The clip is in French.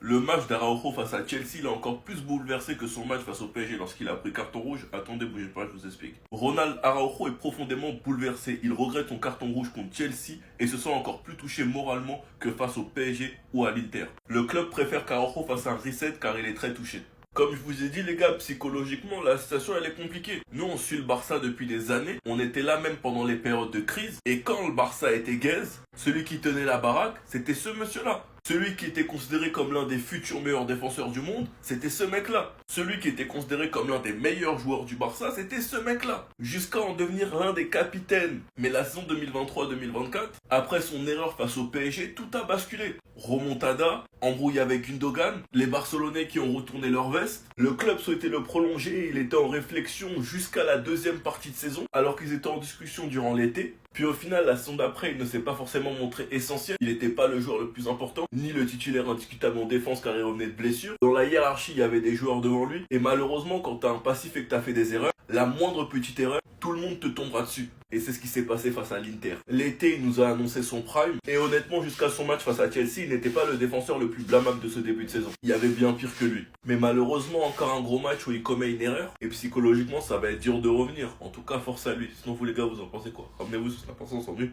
Le match d'Araujo face à Chelsea l'a encore plus bouleversé que son match face au PSG lorsqu'il a pris carton rouge. Attendez, bougez pas, je vous explique. Ronald Araujo est profondément bouleversé. Il regrette son carton rouge contre Chelsea et se sent encore plus touché moralement que face au PSG ou à l'Inter. Le club préfère qu'Araujo fasse un reset car il est très touché. Comme je vous ai dit les gars, psychologiquement la situation elle est compliquée. Nous on suit le Barça depuis des années, on était là même pendant les périodes de crise. Et quand le Barça était gaze, celui qui tenait la baraque, c'était ce monsieur-là. Celui qui était considéré comme l'un des futurs meilleurs défenseurs du monde, c'était ce mec-là. Celui qui était considéré comme l'un des meilleurs joueurs du Barça, c'était ce mec-là. Jusqu'à en devenir l'un des capitaines. Mais la saison 2023-2024, après son erreur face au PSG, tout a basculé. Remontada, embrouille avec Gundogan, les Barcelonais qui ont retourné leur veste. Le club souhaitait le prolonger et il était en réflexion jusqu'à la deuxième partie de saison, alors qu'ils étaient en discussion durant l'été. Puis au final, la saison d'après, il ne s'est pas forcément montré essentiel. Il n'était pas le joueur le plus important, ni le titulaire indiscutable en défense car il revenait de blessure. Dans la hiérarchie, il y avait des joueurs devant lui. Et malheureusement, quand tu as un passif et que tu as fait des erreurs, la moindre petite erreur, tout le monde te tombera dessus. Et c'est ce qui s'est passé face à l'Inter. L'été, il nous a annoncé son prime. Et honnêtement, jusqu'à son match face à Chelsea, il n'était pas le défenseur le plus blâmable de ce début de saison. Il y avait bien pire que lui. Mais malheureusement, encore un gros match où il commet une erreur. Et psychologiquement, ça va être dur de revenir. En tout cas, force à lui. Sinon, vous les gars, vous en pensez quoi? Ramenez-vous sur 5%, sans mieux.